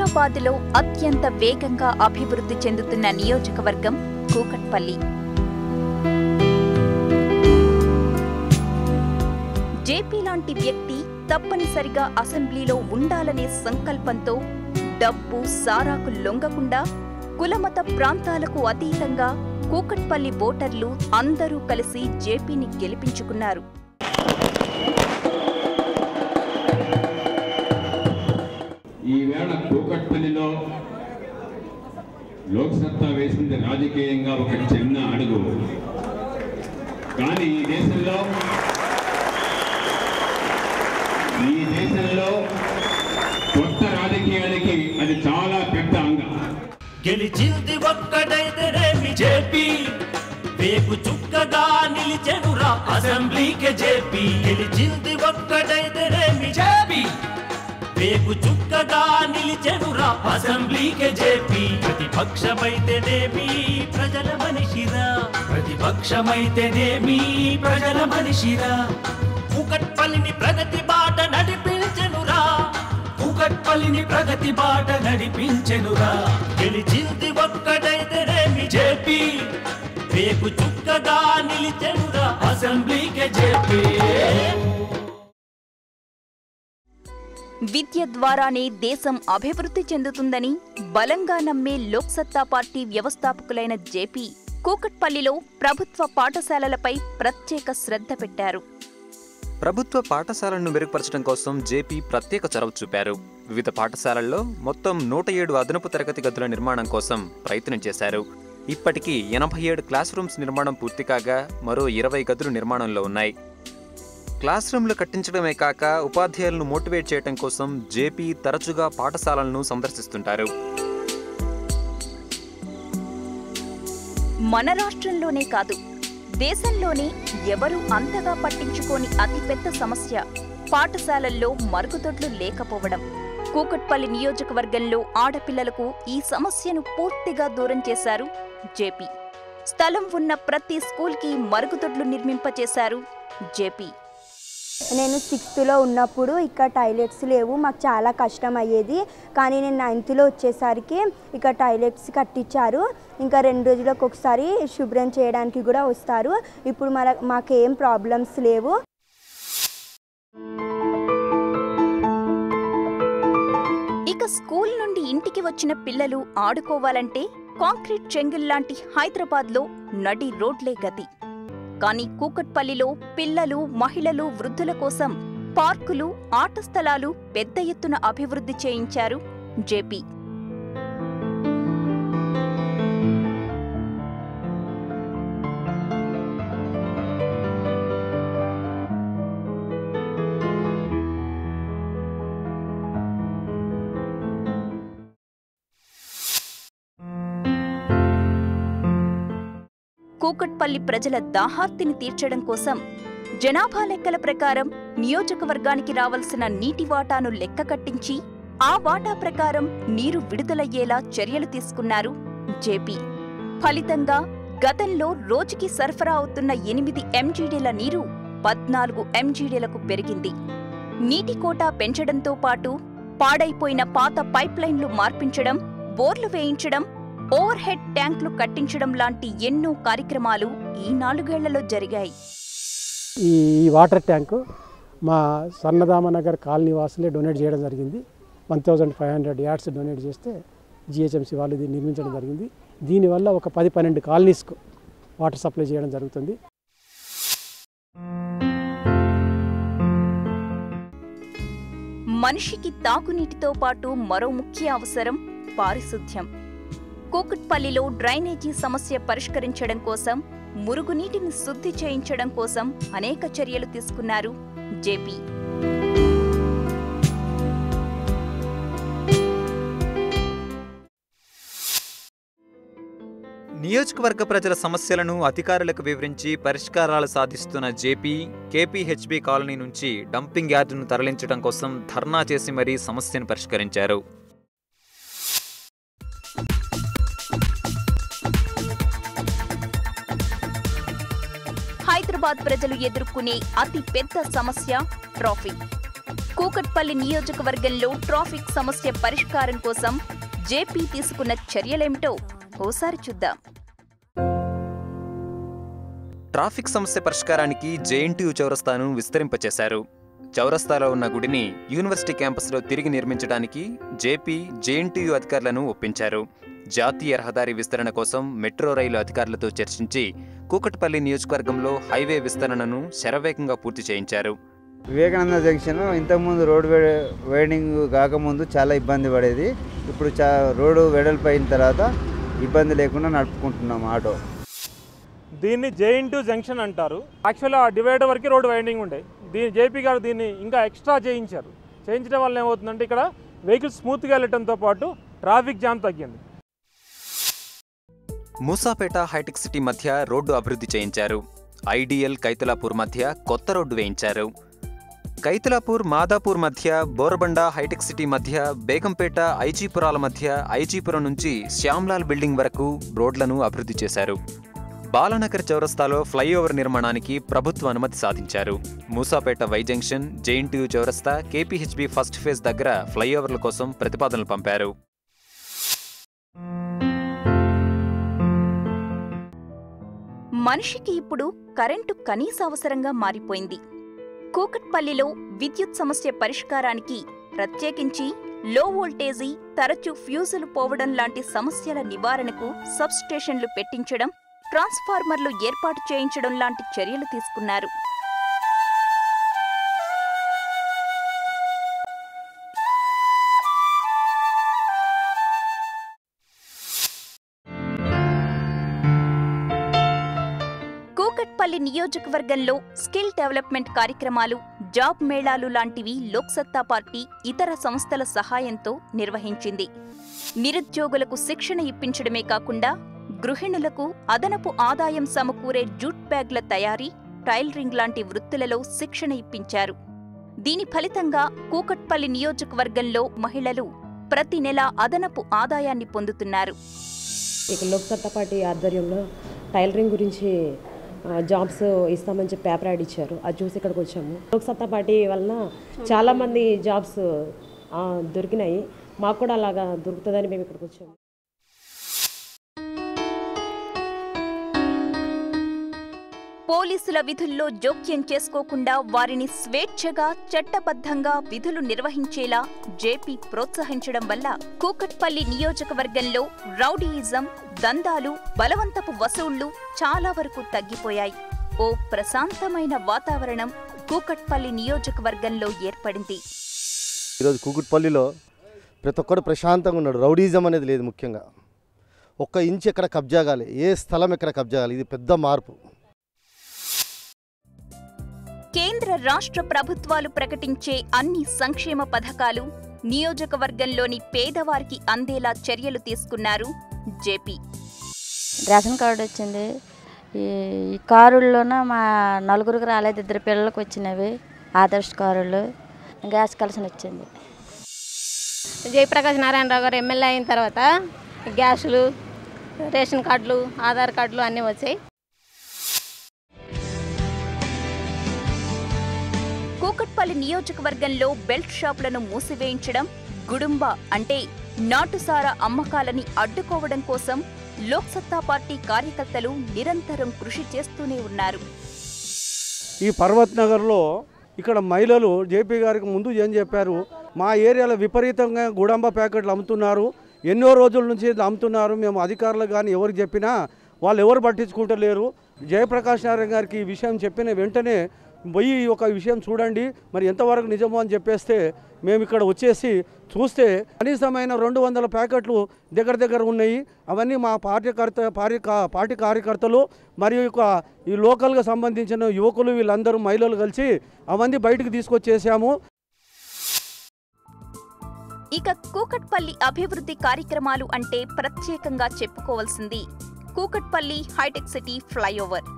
హైదరాబాద్లో అత్యంత వేగంగా అభివృద్ధి చెందుతున్న నియోజకవర్గం కూకట్పల్లి. జేపీ లాంటి వ్యక్తి తప్పనిసరిగా అసెంబ్లీలో ఉండాలనే సంకల్పంతో డబ్బు సారాకు లొంగకుండా కులమత ప్రాంతాలకు అతీతంగా కూకట్పల్లి ఓటర్లు అందరూ కలిసి జేపీని గెలిపించుకున్నారు. ఈవేళ కూకట్పల్లిలో లోక్సత్తా వేసింది రాజకీయంగా ఒక చిన్న అడుగు. కానీ ఈ దేశంలో కొత్త రాజకీయానికి అది చాలా పెద్ద అంగం. గెలిచింది ఒక్కడైతేనేమి జేపీ, వేపు చుక్కగా నిలిచెనురా అసెంబ్లీకి జేపీ. గెలిచింది ఒక్కడైతేనేమి జేపీ, వేపు చుక్కగా నిలిచెనురా అసెంబ్లీకి జేపీ. ప్రతిపక్షమైతేనేమి ప్రజల మనిషిరా, ప్రతిపక్షమైతేనేమి ప్రజల మనిషిరా. కూకట్పల్లిని ప్రగతి బాట నడిపించెనురా, కూకట్పల్లిని ప్రగతి బాట నడిపించెనురా. గెలిచింది ఒక్కడైతేనేమి జేపీ, వేపు చుక్కగా నిలిచెనురా అసెంబ్లీకి జేపీ. విద్య ద్వారానే దేశం అభివృద్ధి చెందుతుందని బలంగా నమ్మే లోక్సత్తా పార్టీ వ్యవస్థాపకులైన జేపీ కూకట్పల్లిలో ప్రభుత్వ పాఠశాలలపై ప్రత్యేక శ్రద్ధ పెట్టారు. ప్రభుత్వ పాఠశాలను మెరుగుపరచడం కోసం జేపీ ప్రత్యేక చొరవ చూపారు. వివిధ పాఠశాలల్లో మొత్తం 107 అదనపు తరగతి గదుల నిర్మాణం కోసం ప్రయత్నం చేశారు. ఇప్పటికీ 87 క్లాస్ రూమ్స్ నిర్మాణం పూర్తి కాగా మరో 20 గదులు నిర్మాణంలో ఉన్నాయి. క్లాస్ రూమ్లు కట్టించడమే కాక ఉపాధ్యాయులను మోటివేట్ చేయడం కోసం జేపీ తరచుగా పాఠశాలలను సందర్శిస్తుంటారు. మన రాష్ట్రంలోనే కాదు, దేశంలోనే ఎవరూ అంతగా పట్టించుకోని అతిపెద్ద సమస్య పాఠశాలల్లో మరుగుదొడ్లు లేకపోవడం. కూకట్పల్లి నియోజకవర్గంలో ఆడపిల్లలకు ఈ సమస్యను పూర్తిగా దూరం చేశారు జేపీ. స్థలం ఉన్న ప్రతి స్కూల్కి మరుగుదొడ్లు నిర్మింపచేశారు జేపీ. నేను 6th ఉన్నప్పుడు ఇక్కడ టాయిలెట్స్ లేవు, మాకు చాలా కష్టం అయ్యేది. కానీ నేను 9th వచ్చేసరికి ఇక్కడ టాయిలెట్స్ కట్టించారు. ఇంకా 2 రోజులకు ఒకసారి శుభ్రం చేయడానికి కూడా వస్తారు. ఇప్పుడు మాకేం ప్రాబ్లమ్స్ లేవు. ఇక స్కూల్ నుండి ఇంటికి వచ్చిన పిల్లలు ఆడుకోవాలంటే కాంక్రీట్ చెంగుల్లాంటి హైదరాబాద్లో నడి రోడ్లే గతి. కానీ కూకట్పల్లిలో పిల్లలు, మహిళలు, వృద్ధుల కోసం పార్కులు, ఆట స్థలాలు పెద్ద ఎత్తున అభివృద్ధి చేయించారు జేపీ. కూకట్పల్లి ప్రజల దాహార్తిని తీర్చడం కోసం జనాభా లెక్కల ప్రకారం నియోజకవర్గానికి రావాల్సిన నీటి వాటాను లెక్క కట్టించి ఆ వాటా ప్రకారం నీరు విడుదలయ్యేలా చర్యలు తీసుకున్నారు జేపీ. ఫలితంగా గతంలో రోజుకి సరఫరా అవుతున్న 8 MGDల నీరు 14 MGDలకు పెరిగింది. నీటి కోటా పెంచడంతో పాటు పాడైపోయిన పాత పైప్లైన్లు మార్పించడం, బోర్లు వేయించడం, ఓవర్ హెడ్ ట్యాంకులు కట్టించడం లాంటి ఎన్నో కార్యక్రమాలు ఈ 4 ఏళ్లలో జరిగాయి. ఈ వాటర్ ట్యాంకు మా సన్నదామనగర్ కాలనీ వాసులే డొనేట్ చేయడం జరిగింది. 1500 యార్డ్స్ డొనేట్ చేస్తే GHMC వాళ్ళు ఇది నిర్మించడం జరిగింది. దీనివల్ల ఒక 10-12 కాలనీస్కు వాటర్ సప్లై చేయడం జరుగుతుంది. మనిషికి తాగునీటితో పాటు మరో ముఖ్య అవసరం పారిశుద్ధ్యం. కూకట్పల్లిలో డ్రైనేజీ సమస్య పరిష్కరించడం కోసం, మురుగునీటిని శుద్ధి చేయించడం కోసం అనేక చర్యలు తీసుకున్నారు జేపీ. నియోజకవర్గ ప్రజల సమస్యలను అధికారులకు వివరించి పరిష్కారాలు సాధిస్తున్న జేపీ KPHB కాలనీ నుంచి డంపింగ్ యార్డును తరలించడం కోసం ధర్నా చేసి మరీ సమస్యను పరిష్కరించారు. హైదరాబాద్ ప్రజలు ఎదుర్కొనే అతి పెద్ద సమస్య ట్రాఫిక్. కూకట్పల్లి నియోజకవర్గంలో ట్రాఫిక్ సమస్య పరిష్కారం కోసం జేపీ తీసుకున్న చర్యలేమిటో ఓసారి చూద్దాం. ట్రాఫిక్ సమస్య పరిష్కారానికి జేఎన్టీయూ చౌరస్తాను విస్తరింపచేశారు. చౌరస్తాలో ఉన్న గుడిని యూనివర్సిటీ క్యాంపస్లో తిరిగి నిర్మించడానికి జేపీ జేఎన్టీయూ అధికారులను ఒప్పించారు. జాతీయ రహదారి విస్తరణ కోసం మెట్రో రైలు అధికారులతో చర్చించి కూకట్పల్లి నియోజకవర్గంలో హైవే విస్తరణను శరవేగంగా పూర్తి చేయించారు. వివేకానంద జంక్షన్ ఇంతకుముందు రోడ్ వైడింగ్ కాకముందు చాలా ఇబ్బంది పడేది. ఇప్పుడు రోడ్డు వెడల్పు అయిన తర్వాత ఇబ్బంది లేకుండా నడుపుకుంటున్నాం ఆటో. దీన్ని జేఎన్టీయూ జంక్షన్ అంటారు. యాక్చువల్గా ఆ డివైడర్ వరకు రోడ్ వైండింగ్ ఉండే, జేపీ గారు దీన్ని ఇంకా ఎక్స్ట్రా చేయించారు. చేయించడం వల్ల ఏమవుతుందంటే ఇక్కడ వెహికల్స్ స్మూత్గా వెళ్ళటంతో పాటు ట్రాఫిక్ జామ్ తగ్గింది. మూసాపేట హైటెక్ సిటీ మధ్య రోడ్డు అభివృద్ధి చేయించారు. ఐడియల్ కైతలాపూర్ మధ్య కొత్త రోడ్డు వేయించారు. కైతలాపూర్ మాదాపూర్ మధ్య బోరబండ హైటెక్ సిటీ మధ్య బేగంపేట ఐజీపురాల మధ్య ఐజీపురం నుంచి శ్యామ్లాల్ బిల్డింగ్ వరకు రోడ్లను అభివృద్ధి చేశారు. బాలానగర్ చౌరస్తాలో ఫ్లైఓవర్ నిర్మాణానికి ప్రభుత్వ అనుమతి సాధించారు. మూసాపేట వై జంక్షన్, జేఎన్టీయూ చౌరస్తా, కేపీహెచ్బీ ఫస్ట్ ఫేజ్ దగ్గర ఫ్లైఓవర్ల కోసం ప్రతిపాదనలు పంపారు. మనిషికి ఇప్పుడు కరెంటు కనీస అవసరంగా మారిపోయింది. కూకట్పల్లిలో విద్యుత్ సమస్య పరిష్కారానికి ప్రత్యేకించి లో వోల్టేజీ, తరచూ ఫ్యూజులు పోవడం లాంటి సమస్యల నివారణకు సబ్స్టేషన్లు పెట్టించడం, ట్రాన్స్ఫార్మర్లు ఏర్పాటు చేయించడం లాంటి చర్యలు తీసుకున్నారు. కూకట్పల్లి నియోజకవర్గంలో స్కిల్ డెవలప్మెంట్ కార్యక్రమాలు, జాబ్ మేళాలు లాంటివి లోక్సత్తా పార్టీ ఇతర సంస్థల సహాయంతో నిర్వహించింది. నిరుద్యోగులకు శిక్షణ ఇప్పించడమే కాకుండా గృహిణులకు అదనపు ఆదాయం సమకూరే జూట్ బ్యాగ్ల తయారీ, టైలరింగ్ లాంటి వృత్తులలో శిక్షణ ఇప్పించారు. దీని ఫలితంగా కూకట్పల్లి నియోజకవర్గంలో మహిళలు ప్రతి నెల అదనపు ఆదాయాన్ని పొందుతున్నారు. ఇక లోక్సత్తా పార్టీ ఆధ్వర్యంలో టైలరింగ్ గురించి జాబ్స్ ఇస్తామని చెప్పి పేపర్ యాడ్ ఇచ్చారు. అది చూసి ఇక్కడికి వచ్చాము. లోక్సత్తా పార్టీ వలన చాలామంది జాబ్స్ దొరికినాయి. మాకు కూడా అలాగా దొరుకుతుందని మేము ఇక్కడికి వచ్చాము. పోలీసుల విధుల్లో జోక్యం చేసుకోకుండా వారిని స్వేచ్ఛగా, చట్టబద్ధంగా విధులు నిర్వహించేలా జేపీ ప్రోత్సహించడం వల్ల కూకట్పల్లి నియోజకవర్గంలో రౌడీయిజం, దందాలు, బలవంతపు వసూళ్లు చాలా వరకు తగ్గిపోయాయి. ఓ ప్రశాంతమైన వాతావరణం కూకట్పల్లి నియోజకవర్గంలో ఏర్పడింది. ఈరోజు కూకట్పల్లిలో ప్రతి ఒక్కరు ప్రశాంతంగా ఉన్నాడు. రౌడీజం అనేది లేదు. ముఖ్యంగా ఒక్క ఇంచు ఎక్కడ కబ్జా కాలే, ఏ స్థలం ఎక్కడ కబ్జా కాలే. ఇది పెద్ద మార్పు. కేంద్ర రాష్ట్ర ప్రభుత్వాలు ప్రకటించే అన్ని సంక్షేమ పథకాలు నియోజకవర్గంలోని పేదవారికి అందేలా చర్యలు తీసుకున్నారు జేపీ. రేషన్ కార్డు వచ్చింది. ఈ కారుల్లోన మా నలుగురికి రాలేదు, 2 పిల్లలకు వచ్చినవి ఆదర్శ కారులు. గ్యాస్ కలెక్షన్ వచ్చింది. జయప్రకాష్ నారాయణరావు గారు ఎమ్మెల్యే అయిన తర్వాత గ్యాసులు, రేషన్ కార్డులు, ఆధార్ కార్డులు అన్నీ వచ్చాయి. కూకట్పల్లి నియోజకవర్గంలో బెల్ట్ షాపులను మూసివేయించడం, గుడుంబ అంటే నాటుసారా అమ్మకాలని అడ్డుకోవడం కోసం లోక్సత్తా పార్టీ కార్యకర్తలు నిరంతరం కృషి చేస్తూనే ఉన్నారు. ఈ పర్వత్ నగర్లో ఇక్కడ మహిళలు జేపీ గారికి ముందు ఏం చెప్పారు, మా ఏరియాలో విపరీతంగా గుడంబ ప్యాకెట్లు అమ్ముతున్నారు, ఎన్నో రోజుల నుంచి అమ్ముతున్నారు, మేము అధికారులు కానీ ఎవరికి చెప్పినా వాళ్ళు ఎవరు పట్టించుకుంటలేరు. జయప్రకాష్ నారాయణ గారికి ఈ విషయం చెప్పిన వెంటనే పోయి ఒక విషయం చూడండి, మరి ఎంతవరకు నిజమో అని చెప్పేస్తే మేము ఇక్కడ వచ్చేసి చూస్తే కనీసమైన 200 ప్యాకెట్లు దగ్గర ఉన్నాయి. అవన్నీ మా పార్టీ కార్యకర్తలు మరియు ఈ లోకల్గా సంబంధించిన యువకులు వీళ్ళందరూ మహిళలు కలిసి అవన్నీ బయటకు తీసుకొచ్చేసాము. ఇక కూకట్పల్లి అభివృద్ధి కార్యక్రమాలు అంటే ప్రత్యేకంగా చెప్పుకోవాల్సింది Kukatpally Hitech City flyover.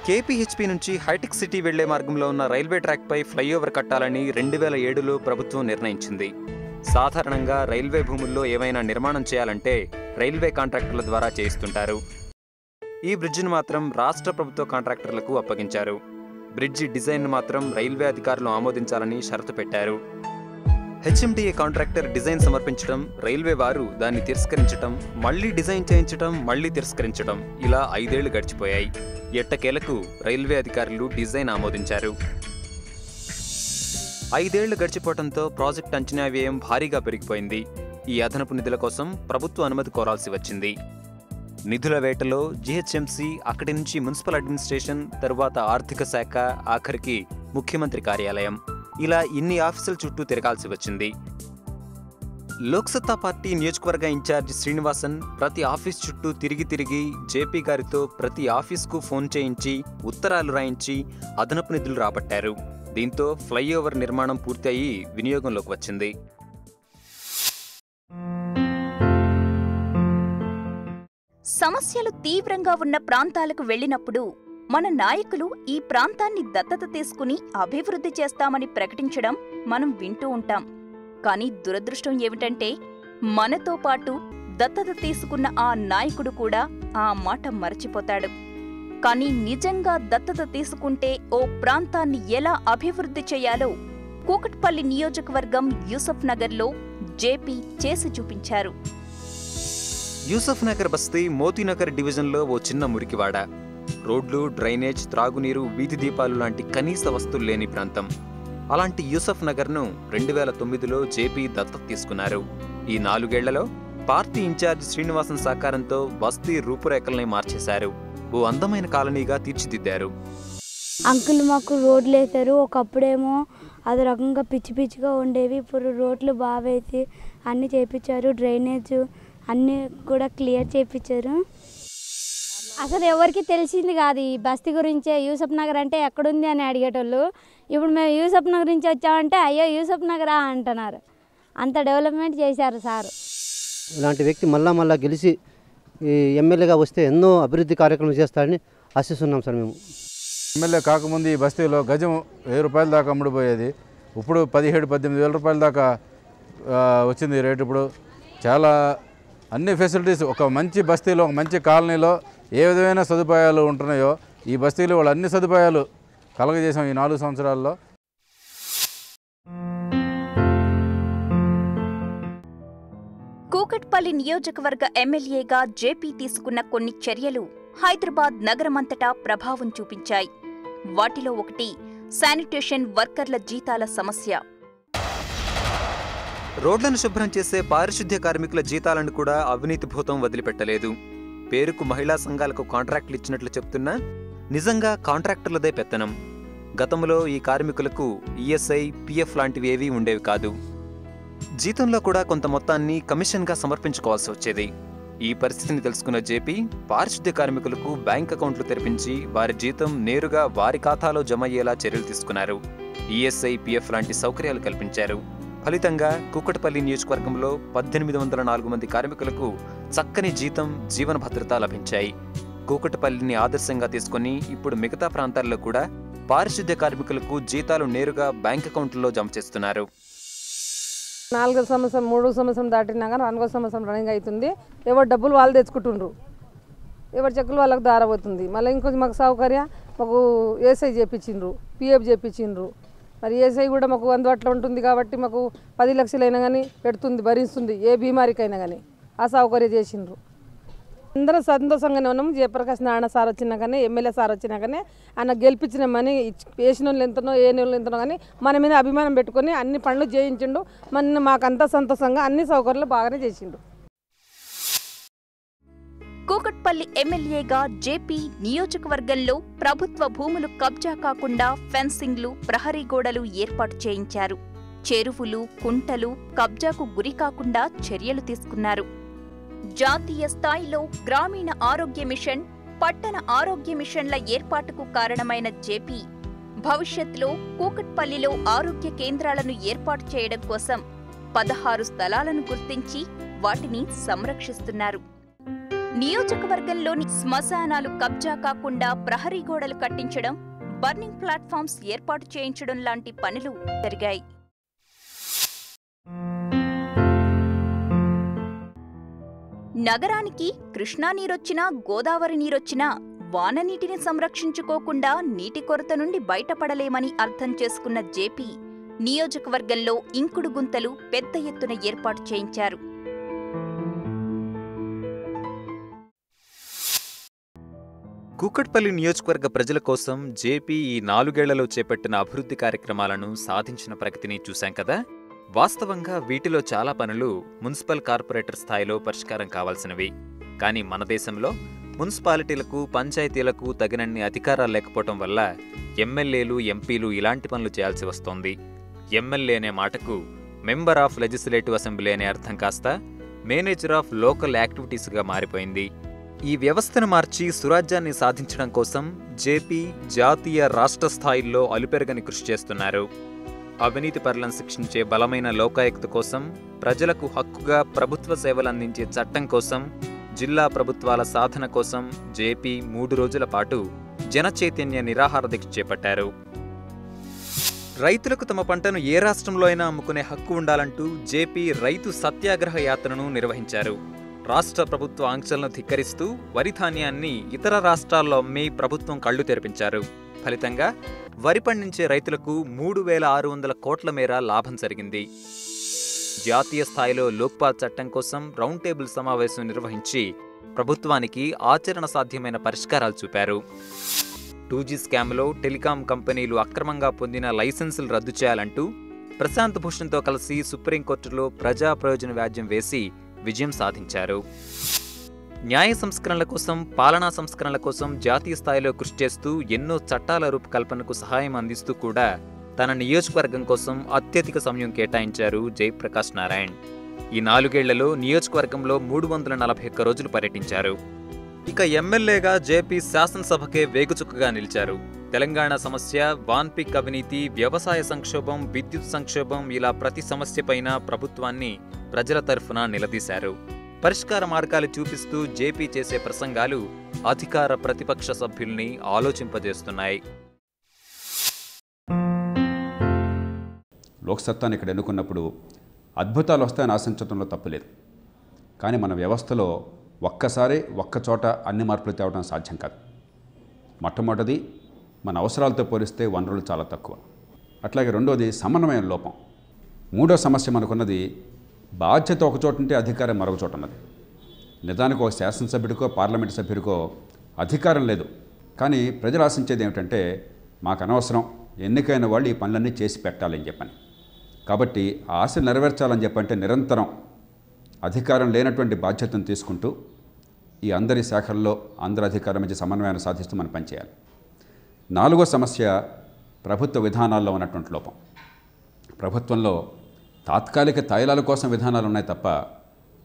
KPHP నుంచి హైటెక్ సిటీ వెళ్లే మార్గంలో ఉన్న రైల్వే ట్రాక్పై ఫ్లైఓవర్ కట్టాలని 2007లో ప్రభుత్వం నిర్ణయించింది. సాధారణంగా రైల్వే భూముల్లో ఏమైనా నిర్మాణం చేయాలంటే రైల్వే కాంట్రాక్టర్ల ద్వారా చేయిస్తుంటారు. ఈ బ్రిడ్జిను మాత్రం రాష్ట్ర ప్రభుత్వ కాంట్రాక్టర్లకు అప్పగించారు. బ్రిడ్జి డిజైన్ మాత్రం రైల్వే అధికారులు ఆమోదించాలని షరతు పెట్టారు. హెచ్ఎండిఏ కాంట్రాక్టర్ డిజైన్ సమర్పించడం, రైల్వే వారు దాన్ని తిరస్కరించడం, మళ్లీ డిజైన్ చేయించడం, మళ్లీ తిరస్కరించడం, ఇలా 5 ఏళ్లు గడిచిపోయాయి. ఎట్టకేలకు రైల్వే అధికారులు డిజైన్ ఆమోదించారు. 5 ఏళ్లు గడిచిపోవడంతో ప్రాజెక్ట్ అంచనా వ్యయం భారీగా పెరిగిపోయింది. ఈ అదనపు నిధుల కోసం ప్రభుత్వ అనుమతి కోరాల్సి వచ్చింది. నిధుల వేటలో జీహెచ్ఎంసీ, అక్కడి నుంచి మున్సిపల్ అడ్మినిస్ట్రేషన్, తరువాత ఆర్థిక శాఖ, ఆఖరికి ముఖ్యమంత్రి కార్యాలయం, ఇలా ఇన్ని ఆఫీసుల చుట్టూ తిరగాల్సి వచ్చింది. లోక్సత్తా పార్టీ నియోజకవర్గ ఇన్ఛార్జి శ్రీనివాసన్ ప్రతి ఆఫీస్ చుట్టూ తిరిగి జేపీ గారితో ప్రతి ఆఫీస్కు ఫోన్ చేయించి, ఉత్తరాలు రాయించి అదనపు నిధులు రాబట్టారు. దీంతో ఫ్లైఓవర్ నిర్మాణం పూర్తి అయ్యి వినియోగంలోకి వచ్చింది. సమస్యలు తీవ్రంగా ఉన్న ప్రాంతాలకు వెళ్లినప్పుడు మన నాయకులు ఈ ప్రాంతాన్ని దత్తత తీసుకుని అభివృద్ధి చేస్తామని ప్రకటించడం మనం వింటూ ఉంటాం. కానీ దురదృష్టం ఏమిటంటే మనతో పాటు దత్తత తీసుకున్న ఆ నాయకుడు కూడా ఆ మాట మరచిపోతాడు. కానీ నిజంగా దత్తత తీసుకుంటే ఓ ప్రాంతాన్ని ఎలా అభివృద్ధి చేయాలో కూకట్పల్లి నియోజకవర్గం యూసఫ్ నగర్లో జేపీ చేసి చూపించారు. యూసఫ్ నగర్ బస్తీ మోతీనగర్ డివిజన్లో ఓ చిన్న మురికివాడ. రోడ్లు, డ్రైనేజ్, త్రాగునీరు, వీధి దీపాలు లాంటి కనీస వస్తువులు లేని ప్రాంతం. అలాంటి యూసఫ్ నగర్ను 2009లో జేపీ దత్తత తీసుకున్నారు. ఈ 4 ఏళ్లలో పార్టీ ఇన్ఛార్జ్ శ్రీనివాసన్ సహకారంతో బస్తీ రూపురేఖల్ని మార్చేశారు. ఓ అందమైన కాలనీగా తీర్చిదిద్దారు. అంకుల్ మాకు రోడ్లు వేశారు. ఒకప్పుడేమో అది రకంగా పిచ్చిగా ఉండేవి. ఇప్పుడు రోడ్లు బాగా వేసి అన్నీ చేయించారు. డ్రైనేజ్ అన్నీ కూడా క్లియర్ చేయించారు. అసలు ఎవరికి తెలిసింది కాదు ఈ బస్తీ గురించే. యూసఫ్ నగర్ అంటే ఎక్కడుంది అని అడిగేటోళ్ళు. ఇప్పుడు మేము యూసఫ్ నగర్ నుంచి వచ్చామంటే అయ్యో యూసఫ్ నగరా అంటున్నారు. అంత డెవలప్మెంట్ చేశారు సార్. ఇలాంటి వ్యక్తి మళ్ళా గెలిచి ఎమ్మెల్యేగా వస్తే ఎన్నో అభివృద్ధి కార్యక్రమాలు చేస్తారని ఆశిస్తున్నాం సార్. మేము ఎమ్మెల్యే కాకముందు ఈ బస్తీలో గజం 1000 రూపాయల దాకా అమ్ముడుపోయేది. ఇప్పుడు 17-18 వేల రూపాయల దాకా వచ్చింది రేటు. ఇప్పుడు చాలా అన్ని ఫెసిలిటీస్ ఒక మంచి బస్తీలో, ఒక మంచి కాలనీలో ఏ విధమైన సదుపాయాలు ఉంటున్నాయో ఈ బస్తీలో వాళ్ళు అన్ని సదుపాయాలు కలగజేసాం ఈ 4 సంవత్సరాల్లో. కూకట్పల్లి నియోజకవర్గ ఎమ్మెల్యేగా జేపీ తీసుకున్న కొన్ని చర్యలు హైదరాబాద్ నగరమంతటా ప్రభావం చూపించాయి. వాటిలో ఒకటి శానిటేషన్ వర్కర్ల జీతాల సమస్య. రోడ్లను శుభ్రం చేసే పారిశుద్ధ్య కార్మికుల జీతాలను కూడా అవినీతి భూతం వదిలిపెట్టలేదు. పేరుకు మహిళా సంఘాలకు కాంట్రాక్టులు ఇచ్చినట్లు చెప్తున్నా నిజంగా కాంట్రాక్టర్లదే పెత్తనం. గతంలో ఈ కార్మికులకు ఈఎస్ఐ, పిఎఫ్ లాంటివి ఏవీ ఉండేవి కాదు. జీతంలో కూడా కొంత మొత్తాన్ని కమిషన్గా సమర్పించుకోవాల్సి వచ్చేది. ఈ పరిస్థితిని తెలుసుకున్న జేపీ పారిశుద్ధ్య కార్మికులకు బ్యాంక్ అకౌంట్లు తెరిపించి వారి జీతం నేరుగా వారి ఖాతాలో జమ అయ్యేలా చర్యలు తీసుకున్నారు. ఈఎస్ఐ, పిఎఫ్ లాంటి సౌకర్యాలు కల్పించారు. ఫలితంగా కూకట్పల్లి నియోజకవర్గంలో 1804 మంది కార్మికులకు చక్కని జీతం, జీవన భద్రత లభించాయి. కూకట్పల్లిని ఆదర్శంగా తీసుకుని ఇప్పుడు మిగతా ప్రాంతాల్లో కూడా పారిశుద్ధ్య కార్మికులకు జీతాలు నేరుగా బ్యాంక్ అకౌంట్లలో జమ చేస్తున్నారు. 4 సంవత్సరం 3 సంవత్సరం దాటినా కానీ 4వ సంవత్సరం రన్నింగ్ అవుతుంది. ఎవరు డబ్బులు వాళ్ళు తెచ్చుకుంటుండ్రు, ఎవరి చెక్కులు వాళ్ళకు దారబోతుంది. మళ్ళీ ఇంకొంచెం మాకు సౌకర్యం, మాకు ఏసఐ చేయించిండ్రు, పిఎఫ్ చేయించిండ్రు. మరి ఏసఐ కూడా మాకు అందుబాటులో ఉంటుంది కాబట్టి మాకు 10 లక్షలైనా కానీ పెడుతుంది, భరిస్తుంది ఏ బీమారికైనా కానీ. ఆ సౌకర్యం చేసిండ్రు. అందరూ సంతోషంగానే ఉన్నాము. జయప్రకాష్ నారాయణ సార్ వచ్చినా కానీ, ఎమ్మెల్యే సార్ వచ్చినా కానీ ఆయన గెలిపించిన మనీ వేసిన వాళ్ళు ఎంతనో ఏ నెలలు ఎంతనో కానీ మన మీద అభిమానం పెట్టుకొని అన్ని పనులు చేయించిండు. మన మాకంతా సంతోషంగా అన్ని సౌకర్యాలు బాగానే చేసిండు. కూకట్పల్లి ఎమ్మెల్యేగా జేపీ నియోజకవర్గంలో ప్రభుత్వ భూములు కబ్జా కాకుండా ఫెన్సింగ్లు, ప్రహరీ గోడలు ఏర్పాటు చేయించారు. చెరువులు, కుంటలు కబ్జాకు గురి కాకుండా చర్యలు తీసుకున్నారు. జాతీయ స్థాయిలో గ్రామీణ ఆరోగ్య మిషన్, పట్టణ ఆరోగ్య మిషన్ల ఏర్పాటుకు కారణమైన జేపీ భవిష్యత్తులో కూకట్పల్లిలో ఆరోగ్య కేంద్రాలను ఏర్పాటు చేయడం కోసం 16 స్థలాలను గుర్తించి వాటిని సంరక్షిస్తున్నారు. నియోజకవర్గంలోని శ్మశానాలు కబ్జా కాకుండా ప్రహరీ గోడలు కట్టించడం, బర్నింగ్ ప్లాట్ఫామ్స్ ఏర్పాటు చేయించడం లాంటి పనులు జరిగాయి. నగరానికి కృష్ణా నీరొచ్చినా, గోదావరి నీరొచ్చినా వాననీటిని సంరక్షించుకోకుండా నీటి కొరత నుండి బయటపడలేమని అర్థం చేసుకున్న జేపీ నియోజకవర్గంలో ఇంకుడు గుంతలు పెద్ద ఎత్తున ఏర్పాటు చేయించారు. కూకట్పల్లి నియోజకవర్గ ప్రజల కోసం జేపీ ఈ 4 ఏళ్లలో చేపట్టిన అభివృద్ధి కార్యక్రమాలను సాధించిన ప్రగతిని చూశాం కదా. వాస్తవంగా వీటిలో చాలా పనులు మున్సిపల్ కార్పొరేటర్ స్థాయిలో పరిష్కారం కావాల్సినవి. కానీ మన దేశంలో మున్సిపాలిటీలకు పంచాయతీలకు తగినన్ని అధికారాలు లేకపోవటం వల్ల ఎమ్మెల్యేలు ఎంపీలు ఇలాంటి పనులు చేయాల్సి వస్తోంది. ఎమ్మెల్యే అనే మాటకు మెంబర్ ఆఫ్ లెజిస్లేటివ్ అసెంబ్లీ అనే అర్థం కాస్త మేనేజర్ ఆఫ్ లోకల్ యాక్టివిటీస్గా మారిపోయింది. ఈ వ్యవస్థను మార్చి సురాజ్యాన్ని సాధించడం కోసం జేపీ జాతీయ రాష్ట్ర స్థాయిల్లో అలుపెరగని కృషి చేస్తున్నారు. అవినీతి పరులను శిక్షించే బలమైన లోకాయుక్త కోసం, ప్రజలకు హక్కుగా ప్రభుత్వ సేవలు అందించే చట్టం కోసం, జిల్లా ప్రభుత్వాల సాధన కోసం జేపీ 3 రోజుల పాటు జనచైతన్య నిరాహార దీక్ష చేపట్టారు. రైతులకు తమ పంటను ఏ రాష్ట్రంలో అయినా అమ్ముకునే హక్కు ఉండాలంటూ జేపీ రైతు సత్యాగ్రహ యాత్రను నిర్వహించారు. రాష్ట్ర ప్రభుత్వ ఆంక్షలను ధిక్కరిస్తూ వరి ధాన్యాన్ని ఇతర రాష్ట్రాల్లో అమ్మి ప్రభుత్వం కళ్లు తెరిపించారు. ఫలితంగా వరి పండించే రైతులకు 3,600 కోట్ల మేర లాభం జరిగింది. జాతీయ స్థాయిలో లోక్పాల్ చట్టం కోసం రౌండ్ టేబుల్ సమావేశం నిర్వహించి ప్రభుత్వానికి ఆచరణ సాధ్యమైన పరిష్కారాలు చూపారు. 2G స్కామ్లో టెలికాం కంపెనీలు అక్రమంగా పొందిన లైసెన్సులు రద్దు చేయాలంటూ ప్రశాంత్ భూషణ్తో కలిసి సుప్రీంకోర్టులో ప్రజా ప్రయోజన వ్యాజ్యం వేసి విజయం సాధించారు. న్యాయ సంస్కరణల కోసం, పాలనా సంస్కరణల కోసం జాతీయ స్థాయిలో కృషి చేస్తూ ఎన్నో చట్టాల రూపకల్పనకు సహాయం అందిస్తూ కూడా తన నియోజకవర్గం కోసం అత్యధిక సమయం కేటాయించారు జయప్రకాష్ నారాయణ్. ఈ 4 ఏళ్లలో నియోజకవర్గంలో 341 రోజులు పర్యటించారు. ఇక ఎమ్మెల్యేగా జేపీ శాసనసభకే వేగుచుక్కగా నిలిచారు. తెలంగాణ సమస్య, వాన్పిక్ అవినీతి, వ్యవసాయ సంక్షోభం, విద్యుత్ సంక్షోభం ఇలా ప్రతి సమస్యపైన ప్రభుత్వాన్ని ప్రజల తరఫున నిలదీశారు. పరిష్కార మార్గాలు చూపిస్తూ జేపీ చేసే ప్రసంగాలు అధికార ప్రతిపక్ష సభ్యుల్ని ఆలోచింపజేస్తున్నాయి. లోక్సత్తాను ఇక్కడ ఎన్నుకున్నప్పుడు అద్భుతాలు వస్తాయని ఆశించడంలో తప్పులేదు. కానీ మన వ్యవస్థలో ఒక్కసారి ఒక్కచోట అన్ని మార్పులు తేవడం సాధ్యం కాదు. మొట్టమొదటిది మన అవసరాలతో పోలిస్తే వనరులు చాలా తక్కువ. అట్లాగే రెండోది సమన్వయం లోపం. మూడో సమస్య మనకున్నది బాధ్యత ఒక చోట ఉంటే అధికారం మరొక చోట ఉన్నది. నిజానికి ఒక శాసనసభ్యుడికో పార్లమెంటు సభ్యుడికో అధికారం లేదు. కానీ ప్రజలు ఆశించేది ఏమిటంటే మాకు అనవసరం, ఎన్నికైన వాళ్ళు ఈ పనులన్నీ చేసి పెట్టాలని చెప్పని. కాబట్టి ఆ ఆశ నెరవేర్చాలని చెప్పంటే నిరంతరం అధికారం లేనటువంటి బాధ్యతను తీసుకుంటూ ఈ అందరి శాఖల్లో అందరి అధికారం మధ్య సమన్వయాన్ని సాధిస్తూ మనం పనిచేయాలి. 4వ సమస్య ప్రభుత్వ విధానాల్లో ఉన్నటువంటి లోపం. ప్రభుత్వంలో తాత్కాలిక తాయిలాల కోసం విధానాలు ఉన్నాయి తప్ప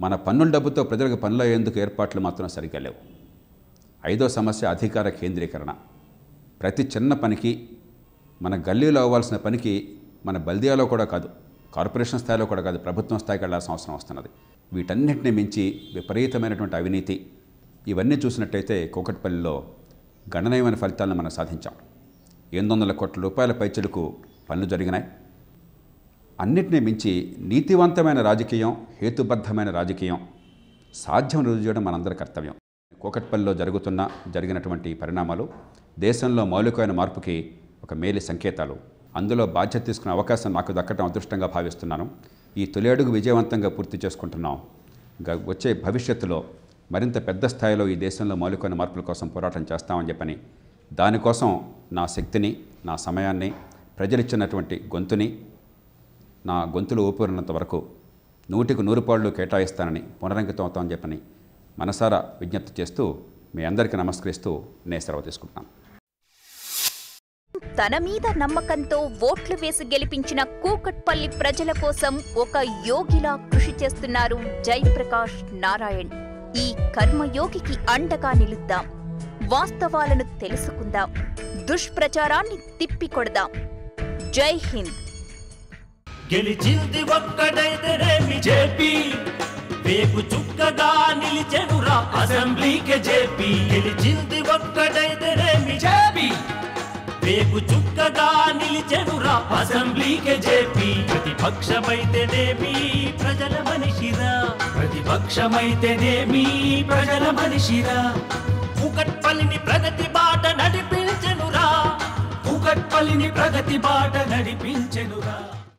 మన పన్నుల డబ్బుతో ప్రజలకు పనులు అయ్యేందుకు ఏర్పాట్లు మాత్రం సరిగ్గా లేవు. 5వ సమస్య అధికార కేంద్రీకరణ. ప్రతి చిన్న పనికి, మన గల్లీలో అవ్వాల్సిన పనికి మన బల్దియాలో కూడా కాదు, కార్పొరేషన్ స్థాయిలో కూడా కాదు, ప్రభుత్వం స్థాయికి వెళ్లాల్సిన అవసరం వస్తున్నది. వీటన్నిటిని మించి విపరీతమైనటువంటి అవినీతి. ఇవన్నీ చూసినట్టయితే కూకట్పల్లిలో గణనీయమైన ఫలితాలను మనం సాధించాం. 800 కోట్ల రూపాయల పైచలకు పనులు జరిగినాయి. అన్నిటినీ మించి నీతివంతమైన రాజకీయం, హేతుబద్ధమైన రాజకీయం సాధ్యం రుజువు చేయడం మనందరి కర్తవ్యం. కూకట్పల్లిలో జరిగినటువంటి పరిణామాలు దేశంలో మౌలికమైన మార్పుకి ఒక మేలి సంకేతాలు. అందులో బాధ్యత తీసుకునే అవకాశం నాకు దక్కడం అదృష్టంగా భావిస్తున్నాను. ఈ తొలి అడుగు విజయవంతంగా పూర్తి చేసుకుంటున్నాం. వచ్చే భవిష్యత్తులో మరింత పెద్ద స్థాయిలో ఈ దేశంలో మౌలికమైన మార్పుల కోసం పోరాటం చేస్తామని చెప్పని, దానికోసం నా శక్తిని, నా సమయాన్ని, ప్రజలిచ్చినటువంటి గొంతుని, నా గొంతులు ఊపిరినంత వరకు 100కు 100 పాళ్ళు కేటాయిస్తానని పునరంకితం అవుతామని చెప్పని మనసారా విజ్ఞప్తి చేస్తూ మీ అందరికీ నమస్కరిస్తూ నేను సెలవు తీసుకుంటున్నాను. తన మీద నమ్మకంతో ఓట్లు వేసి గెలిపించిన కూకట్పల్లి ప్రజల కోసం ఒక యోగిలా కృషి చేస్తున్నారు జయప్రకాష్ నారాయణ్. ఈ కర్మయోగికి అండగా నిలుద్దాం, వాస్తవాలను తెలుసుకుందాం, దుష్ప్రచారాన్ని తిప్పికొడదాం. జై హింద్. గెలిచింది ఒక్కడైతేనేమి జేపీ, వేగు చుక్కగా నిలిచెనురా అసెంబ్లీకి జేపీ. గెలిచింది ఒక్కడైతేనేమి జేపీ, వేగు చుక్కగా నిలిచెనురా అసెంబ్లీకి జేపీ. ప్రతిపక్షమైతేనేమి ప్రజల మనిషిరా, ప్రతిపక్షమైతేనేమి ప్రజల మనిషిరా. కూకట్పల్లిని ప్రగతి బాట నడిపించెనురా కూకట్పల్లిని ప్రగతి బాట నడిపించెనురా